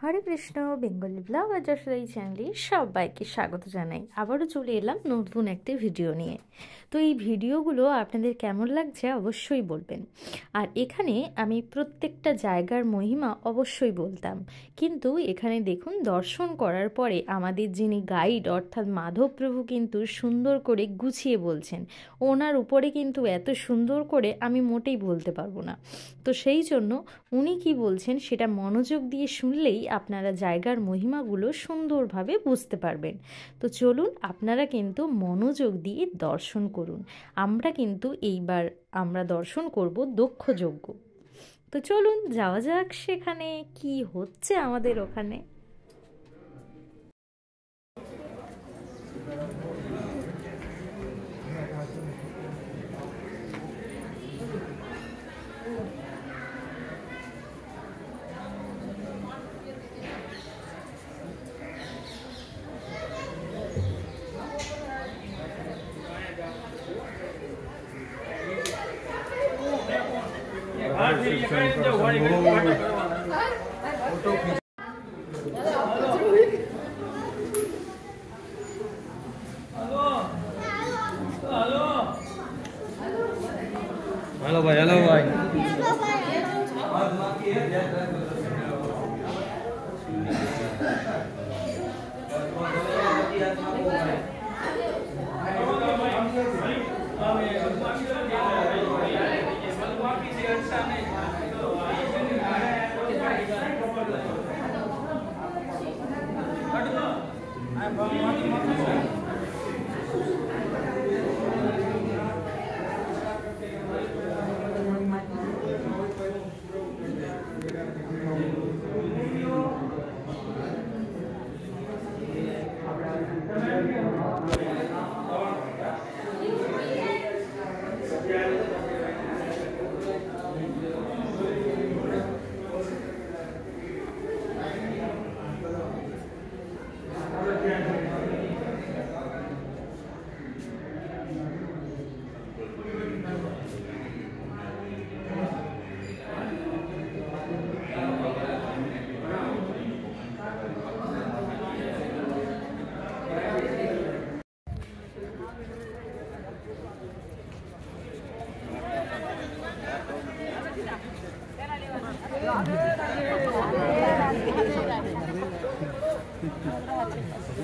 হরে Krishna Bengali blog আর যশোর এই চ্যানেলে সবাইকে স্বাগত জানাই। আবারও চলে এলাম নতুন একটি ভিডিও নিয়ে। তো এই ভিডিওগুলো আপনাদের কেমন লাগছে অবশ্যই বলবেন। আর এখানে আমি প্রত্যেকটা জায়গার মহিমা অবশ্যই বলতাম, কিন্তু এখানে দেখুন দর্শন করার পরে আমাদের যিনি গাইড অর্থাৎ মাধবপ্রভু কিন্তু সুন্দর করে গুছিয়ে বলছেন। ওনার উপরে কিন্তু এত সুন্দর করে আমি মোটেই বলতে পারবো না। তো সেই জন্য উনি কি বলছেন সেটা মনোযোগ দিয়ে শুনলেই আপনারা জায়গার মহিমাগুলো সুন্দরভাবে বুঝতে পারবেন। তো চলুন আপনারা কিন্তু মনোযোগ দিয়ে দর্শন করুন। আমরা কিন্তু এইবার দর্শন করব দক্ষ যজ্ঞ। তো চলুন যাওয়া যাক সেখানে কি হচ্ছে আমাদের ওখানে। हेलो भाई, हेलो भाई।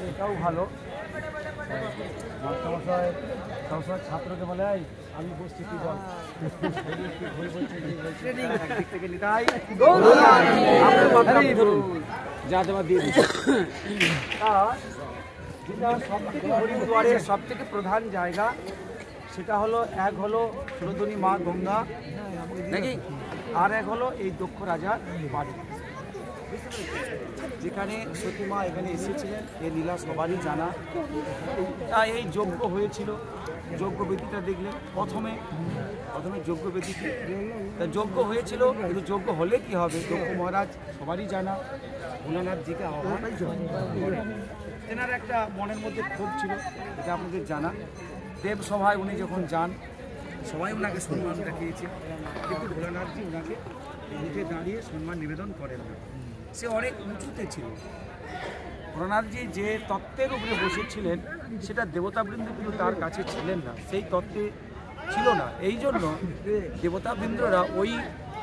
এটাও ভালো। মাস্টারমশাই সবসময় ছাত্রকে বলে আমি বসছি কি বল যা দেওয়া দিয়ে হরিদ্বারের সব থেকে প্রধান জায়গা সেটা হলো এক হলো সুরধনী মা গঙ্গা নাকি, আর এক হলো এই দক্ষ রাজার বাড়ি, যেখানে সতীমা এখানে এসেছিলেন। এই লীলা সবারই জানা। তাই এই যজ্ঞ হয়েছিল। যজ্ঞবেদীটা দেখলেন প্রথমে যজ্ঞবেদীতে তা যজ্ঞ হয়েছিল। কিন্তু যজ্ঞ হলে কি হবে, দক্ষ মহারাজ সবারই জানা ভোলানাথজিকে আহ্বান করেন। তেনার একটা মনের মধ্যে ক্ষোভ ছিল, এটা আপনাদের জানা। দেবসভায় উনি যখন যান সবাই ওনাকে সম্মান দেখিয়েছে, কিন্তু ভোলানাথজি ওনাকে উঠে দাঁড়িয়ে সম্মান নিবেদন করেন না। সে অনেক উঁচুতে ছিল। ভোলানাথজি যে তত্ত্বের উপরে বসেছিলেন সেটা দেবতাবৃন্দ কিন্তু তার কাছে ছিলেন না, সেই তত্ত্বে ছিল না। এই জন্য দেবতাবৃন্দরা ওই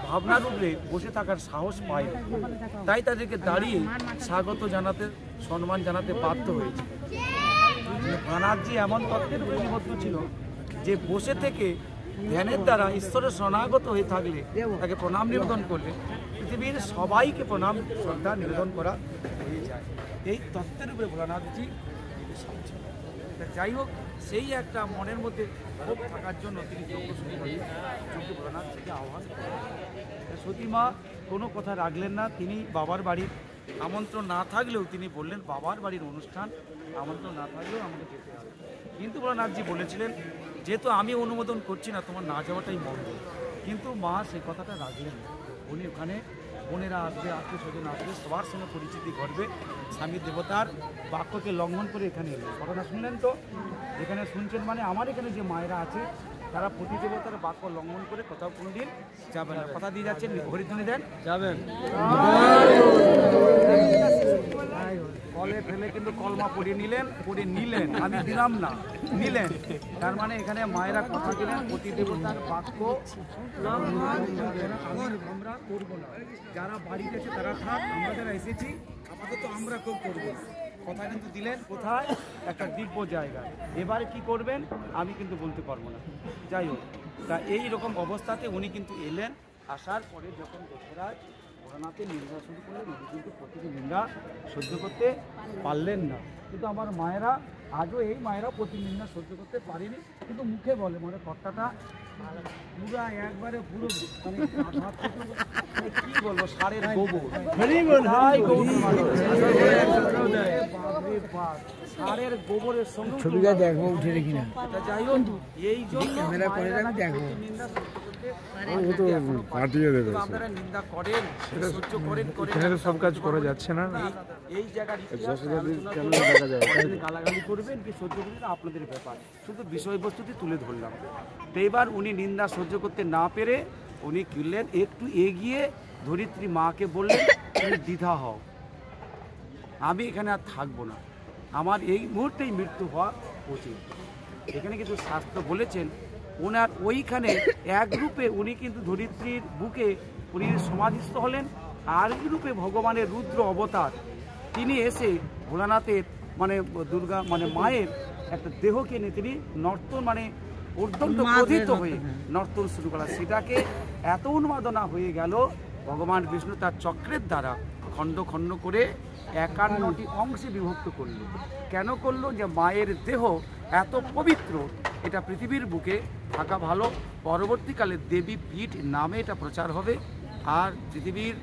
ভাবনার উপরে বসে থাকার সাহস পায়, তাই তাদেরকে দাঁড়িয়ে স্বাগত জানাতে সম্মান জানাতে বাধ্য হয়েছে। ভোলানাথজি এমন তত্ত্বের প্রতিবদ্ধ ছিল যে বসে থেকে ধ্যানের দ্বারা ঈশ্বরের শরণাগত হয়ে থাকলে তাকে প্রণাম নিবেদন করলে পৃথিবীর সবাইকে প্রণাম শ্রদ্ধা নিবেদন করা হয়ে যায়। এই তত্ত্বের উপরে ভোলানাথজি যাই হোক, সেই একটা মনের মধ্যে ক্ষোভ থাকার জন্য তিনি যজ্ঞ ভোলানাথজিকে আহ্বান করেন। সতীমা কোনো কথা রাখলেন না। তিনি বাবার বাড়ির আমন্ত্রণ না থাকলেও তিনি বললেন বাবার বাড়ির অনুষ্ঠান, আমন্ত্রণ না থাকলেও আমাকে যেতে হবে। কিন্তু ভোলানাথজি বলেছিলেন যেহেতু আমি অনুমোদন করছি না তোমার না যাওয়াটাই মঙ্গল। কিন্তু মা সে কথাটা রাখলেন। উনি ওখানে বোনেরা আসবে, আত্মীয় স্বজন আসবে, সবার সঙ্গে পরিচিতি ঘটবে। স্বামী দেবতার বাক্যকে লঙ্ঘন করে এখানে এলো। ঘটনা শুনলেন তো? এখানে শুনছেন মানে আমার এখানে যে মায়েরা আছে তারা প্রতি দেবতার বাক্য লঙ্ঘন করে কোথাও কোনোদিন যাবেন না। কথা দিয়ে যাচ্ছেন, হরিধ্বনি দেন, যাবেন। কলমা পড়ে নিলেন, আমি দিলাম না, নিলেন। তার মানে এখানে মায়েরা কথা দিলেন প্রতি দেবতার বাক্য আমরা করবো না। যারা বাড়িতে আছে তারা থাক, আমরা যারা এসেছি আপাতত আমরা কেউ করবো না। কথা কিন্তু দিলেন কোথায়? একটা দিব্য জায়গায়। এবারে কি করবেন আমি কিন্তু বলতে পারবো না। যাই হোক, তা এই রকম অবস্থাতে উনি কিন্তু এলেন। আসার পরে যখন দোসরায় ভোলানাথের নিন্দা শুরু করলেন, উনি কিন্তু প্রতিটি নিন্দা সহ্য করতে পারলেন না। কিন্তু আমার মায়েরা আজও এই মায়েরা প্রতি নিন্দা সহ্য করতে পারেনি, কিন্তু মুখে বলে মানে কর্তাটা পুরো একবারে পুরো মানে কি বলবো ষাঁড়ের গোবর, ষাঁড়ের গোবরের সঙ্গে ছবিটা দেখবো উঠে দেখি না। যাই হোক, এই জন্য নিন্দা আপনারা নিন্দা করেন, সহ্য করেন, সব কাজ করা যাচ্ছে না। এই জায়গার গালাগালি করবেন কি সহ্য করবেন আপনাদের ব্যাপার, শুধু বিষয়বস্তুটি তুলে ধরলাম। তো এবার উনি নিন্দা সহ্য করতে না পেরে উনি কিনলেন, একটু এগিয়ে ধরিত্রী মাকে বললেন তুমি দ্বিধা হও, আমি এখানে আর থাকবো না, আমার এই মুহূর্তেই মৃত্যু হওয়া উচিত। এখানে কিন্তু শাস্ত্র বলেছেন ওনার ওইখানে এক রূপে উনি কিন্তু ধরিত্রীর বুকে উনি সমাধিস্থ হলেন, আর রূপে ভগবানের রুদ্র অবতার তিনি এসে ভোলানাথের মানে দুর্গা মানে মায়ের একটা দেহকে নিয়ে তিনি নর্তন মানে অত্যন্ত ক্রোধিত হয়ে নর্তন শুরু করা, সেটাকে এত উন্মাদনা হয়ে গেল ভগবান বিষ্ণু তার চক্রের দ্বারা খণ্ড খণ্ড করে 51টি অংশে বিভক্ত করলো। কেন করলো? যে মায়ের দেহ এত পবিত্র, এটা পৃথিবীর বুকে থাকা ভালো, পরবর্তীকালে দেবী পীঠ নামে এটা প্রচার হবে, আর পৃথিবীর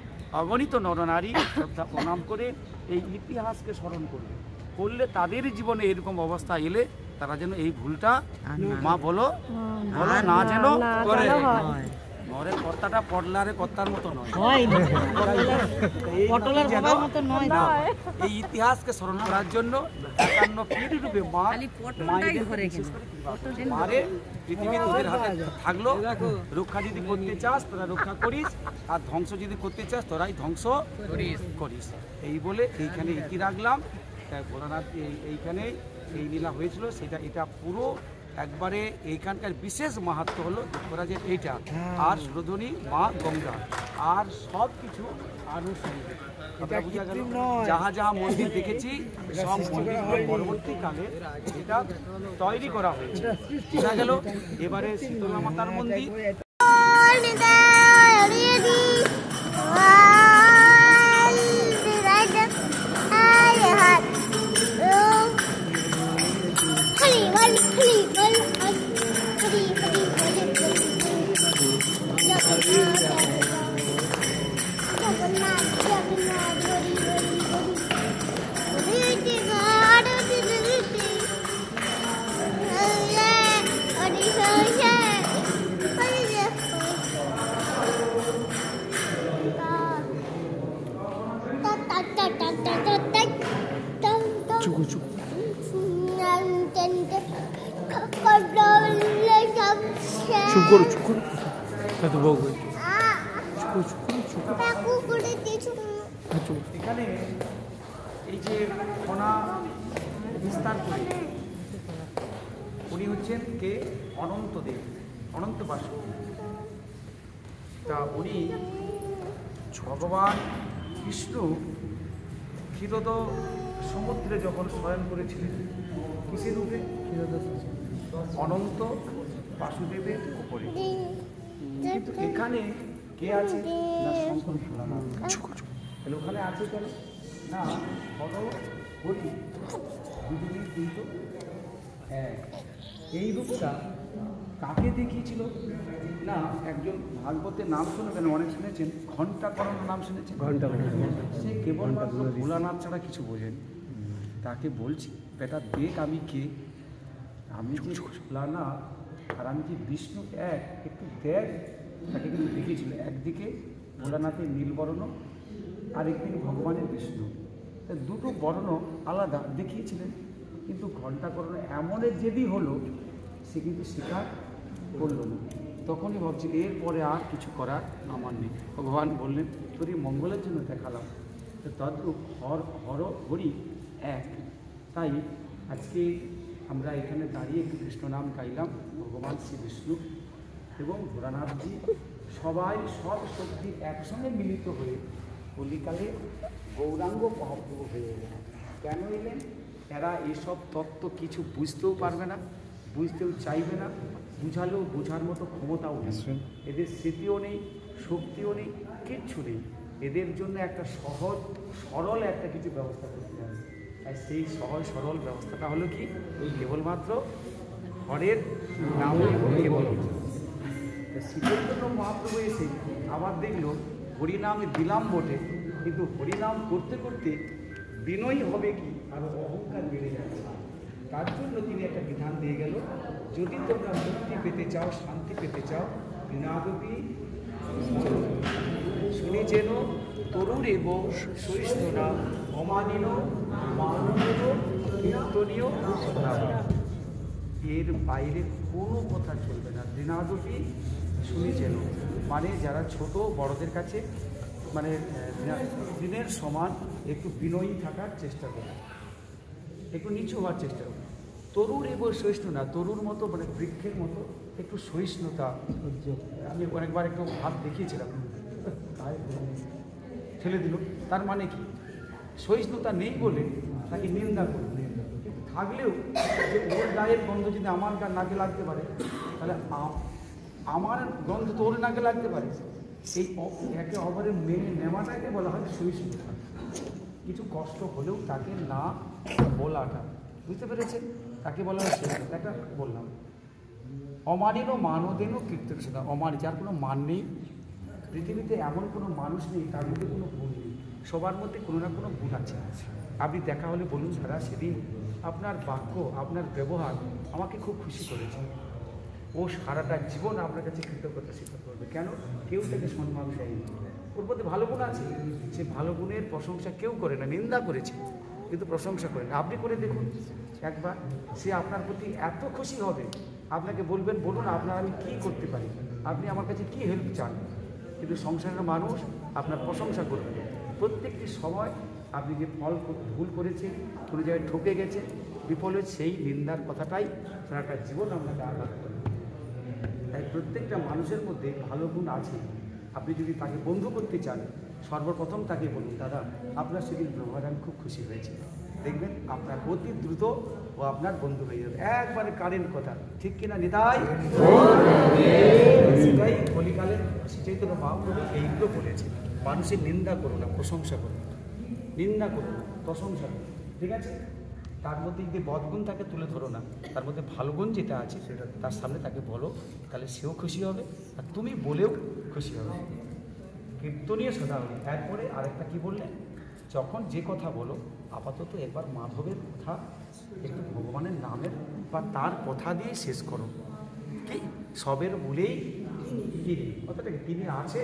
অগণিত নরনারী শ্রদ্ধা প্রণাম করে এই ইতিহাসকে স্মরণ করলে তাদের জীবনে এরকম অবস্থা এলে তারা যেন এই ভুলটা মা বলো না যেন করে। ঘরের কর্তাটা পটলারে কর্তার মতো নয়, এই ইতিহাসকে স্মরণ করার জন্য 51 পীঠ রূপে মা মারে পৃথিবী তোদের হাতে থাকলো, রক্ষা যদি করতে চাস তোরা রক্ষা করিস, আর ধ্বংস যদি করতে চাস তোরাই ধ্বংস করিস। এই বলে এইখানে ইতি রাখলাম। তাই ভোলানাথ এইখানে এই লীলা হয়েছিল, সেটা এটা পুরো একবারে এইখানকার বিশেষ মাহাত্ম হলো যুবরাজের এইটা, আর সুরধনী মা গঙ্গা, আর সব কিছু আনুষঙ্গিক। বোঝা গেল যাহা যাহা মন্দির দেখেছি সব মন্দিরগুলো পরবর্তীকালে এটা তৈরি করা হয়েছে। বোঝা গেল। এবারে শীতলা মাতার মন্দির এখানে এই যে ফনা বিস্তার করে উনি হচ্ছেন কে? অনন্তদেব, অনন্ত বাসু। তা উনি ভগবান বিষ্ণু ক্ষীরোদ সমুদ্রে যখন শয়ন করেছিলেন, কিসের রূপে? অনন্ত বাসুদেবের উপরে। কিন্তু এখানে কে আছে? না শঙ্কর ভোলানাথ। তাহলে ওখানে আছে কেন? না হর হরি দুজনেই কিন্তু এই রূপটা কাকে দেখিয়েছিল? না একজন ভাগবতের নাম শুনবেন, অনেক শুনেছেন, ঘণ্টাকরণ নাম শুনেছেন? ঘণ্টাকরণ। সে কেবলমাত্র ভোলানাথ ছাড়া কিছু বোঝেন। তাকে বলছি বেটা দেখ আমি কে, আমি যে ভোলানাথ আর আমি যে বিষ্ণু এক, একটু দেখ। তাকে কিন্তু দেখিয়েছিল একদিকে ভোলানাথের নীলবর্ণ, আরেকদিকে ভগবানের বিষ্ণু, দুটো বর্ণ আলাদা দেখিয়েছিলেন। কিন্তু ঘণ্টাকরণ এমনের যেদি হলো সে কিন্তু স্বীকার করল না। তখনই ভাবছি এরপরে আর কিছু করার আমার নেই। ভগবান বললেন তোর মঙ্গলের জন্য দেখালাম। তো তদ্রূপ হর হরি এক, তাই আজকে আমরা এখানে দাঁড়িয়ে একটু কৃষ্ণ নাম গাইলাম, ভগবান শ্রী বিষ্ণু এবং ভোলানাথজি সবাই সব শক্তি একসঙ্গে মিলিত হয়ে কলিকালে গৌরাঙ্গ মহাপ্রভু হয়ে এলেন। কেন এলেন? এরা এসব তত্ত্ব কিছু বুঝতেও পারবে না, বুঝতেও চাইবে না, বুঝালেও বোঝার মতো ক্ষমতাও নেই, এদের স্মৃতিও নেই, শক্তিও নেই, কিচ্ছু নেই। এদের জন্য একটা সহজ সরল একটা কিছু ব্যবস্থা করতে হবে। আর সেই সহজ সরল ব্যবস্থাটা হলো কি? কেবলমাত্র হরের নাম কেবল। শীতের জন্য মহাপ্রভু এসে আবার দেখলো হরিনাম দিলাম বটে, কিন্তু হরিনাম করতে করতে বিনয়ী হবে কি আর অহংকার বেড়ে যাচ্ছে। তার জন্য তিনি একটা বিধান দিয়ে গেল, যদি তোমরা মুক্তি পেতে চাও, শান্তি পেতে চাও, বিনাদপি শুনি যেন তরুণ এবং সহিষ্ণুরা অমানিন মাননীয় কীর্তনীয় এর বাইরে কোনো কথা চলবে না। দিনাদপি শুনি যেন মানে যারা ছোট বড়দের কাছে মানে দিনের সমান একটু বিনয়ী থাকার চেষ্টা করে, একটু নিচু হওয়ার চেষ্টা করে। তরুণ এবং সহিষ্ণু না, তরুর মতো মানে বৃক্ষের মতো একটু সহিষ্ণুতা। আমি অনেকবার একটু হাত দেখিয়েছিলাম, ঠেলে দিল। তার মানে কি? সহিষ্ণুতা নেই বলে তাকে নিন্দা করবে, কিন্তু থাকলেও যে ওর গায়ের গন্ধ যদি আমার নাকে লাগতে পারে, তাহলে আমার গন্ধ তো ওর নাকে লাগতে পারে। এই একে অপরের মেনে নেওয়াটাকে বলা হয় সহিষ্ণুতা। কিছু কষ্ট হলেও তাকে না বলাটা, বুঝতে পেরেছেন? তাকে বলা হয় সহিষ্ণুতা। একটা বললাম অমানিনও মানদেনও কীর্তন। অমানি যার কোনো মান নেই, পৃথিবীতে এমন কোনো মানুষ নেই তার মধ্যে কোনো গুণ নেই, সবার মধ্যে কোনো না কোনো গুণ আছে। আপনি দেখা হলে বলুন, সারা সেদিন আপনার বাক্য, আপনার ব্যবহার আমাকে খুব খুশি করেছে। ও সারাটা জীবন আপনার কাছে কৃতজ্ঞতা স্বীকার করবে। কেন? কেউ তাকে সম্মান দেয়নি, ওর মধ্যে ভালো গুণ আছে, সে ভালো গুণের প্রশংসা কেউ করে না, নিন্দা করেছে কিন্তু প্রশংসা করে না। আপনি করে দেখুন একবার, সে আপনার প্রতি এত খুশি হবে, আপনাকে বলবেন বলুন আপনার আমি কী করতে পারি, আপনি আমার কাছে কী হেল্প চান। কিন্তু সংসারের মানুষ আপনার প্রশংসা করবে প্রত্যেকটি সময়। আপনি যে ফল ভুল করেছেন, কোনো জায়গায় ঠকে গেছে, বিফল হয়েছে, সেই নিন্দার কথাটাই সারাটা জীবন আপনাকে আঘাত করে। তাই প্রত্যেকটা মানুষের মধ্যে ভালো গুণ আছে। আপনি যদি তাকে বন্ধু করতে চান, সর্বপ্রথম তাকে বলুন, দাদা আপনার সেদিন ব্যবহার আমি খুব খুশি হয়েছে। দেখবেন আপনার অতি দ্রুত ও আপনার বন্ধু হয়ে যাবে। একবারে কারেন্ট কথা, ঠিক কিনা নিতাই? সেটাই কলিকালের শ্রী চৈতন্য মহাপ্রভু এইগুলো বলেছে। মানুষের নিন্দা করো না, প্রশংসা করো। নিন্দা করো না, প্রশংসা করো, ঠিক আছে? তার মধ্যে যদি বদগুণ তাকে তুলে ধরো না, তার মধ্যে ভালো গুণ যেটা আছে সেটা তার সামনে তাকে বলো, তাহলে সেও খুশি হবে আর তুমি বলেও খুশি হবে। কীর্তনীয় সদাহরি। এরপরে আরেকটা কি বললেন? যখন যে কথা বলো, আপাতত এবার মাধবের কথা, একটু ভগবানের নামের বা তার কথা দিয়ে শেষ করো। কি সবের বলেই কি কথাটা কি? তিনি আছে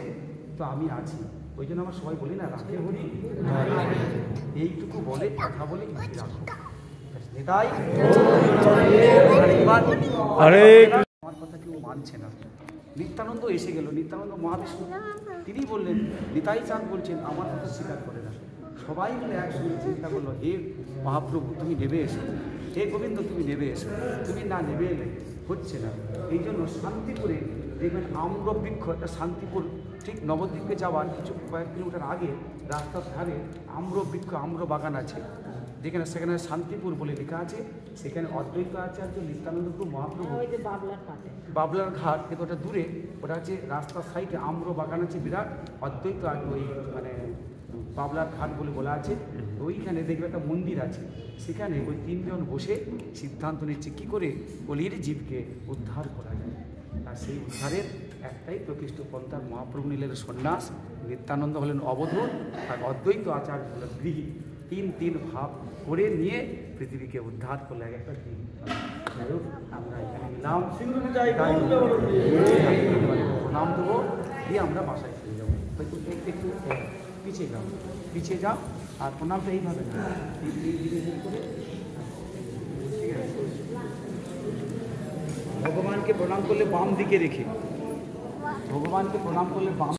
তো আমি আছি। ওই জন্য আমরা সবাই বলি না, রাখে হরি এইটুকু বলে কথা বলে রাখো। নেতাই আমার কথা কেউ মানছে না। নিত্যানন্দ এসে গেল, নিত্যানন্দ মহাবিষ্ণু, তিনি বললেন, নিতাই চাঁদ বলছেন আমার কথা স্বীকার করে না। সবাই মিলে একসঙ্গে চিন্তা করলো, হে মহাপ্রভু তুমি নেবে এসো, হে গোবিন্দ তুমি নেবে এসো। তুমি না নেবে এলে হচ্ছে না। এই জন্য শান্তিপুরে দেখবেন আম্রবৃক্ষ, একটা শান্তিপুর ঠিক নবদ্বীপে যাওয়ার কিছু কয়েক কিলোমিটার আগে রাস্তার ধারে আম্রবৃক্ষ, আম্র বাগান আছে, যেখানে সেখানে শান্তিপুর বলে লেখা আছে। সেখানে অদ্বৈত আচার্য নিত্যানন্দ মহাপ্রভু, বাবলার ঘাট, কিন্তু ওটা দূরে, ওটা হচ্ছে রাস্তার সাইডে আম্র বাগান আছে বিরাট। অদ্বৈত ওই মানে বাবলার ঘাট বলে বলা আছে। ওইখানে দেখবে একটা মন্দির আছে, সেখানে ওই তিনজন বসে সিদ্ধান্ত নিচ্ছে কী করে কলির জীবকে উদ্ধার করা যায়। আর সেই উদ্ধারের একটাই প্রকৃষ্ট পন্থা। মহাপ্রভু নিলেন সন্ন্যাস, নিত্যানন্দ হলেন অবধূত, আর অদ্বৈত আচার্য হলেন গৃহী। তিন ভাব করে নিয়ে পৃথিবীকে উদ্ধার করলে একটা দিন। যাই হোক, আমরা এখানে নিলাম, প্রণাম দেবো, দিয়ে আমরা বাসায় চলে যাবো। হয়তো একটু পিছিয়ে যাও আর প্রণামটা এইভাবে না, করে ঠিক আছে। ভগবানকে প্রণাম করলে বাম দিকে রেখে, ভগবানকে প্রণাম করলে বাম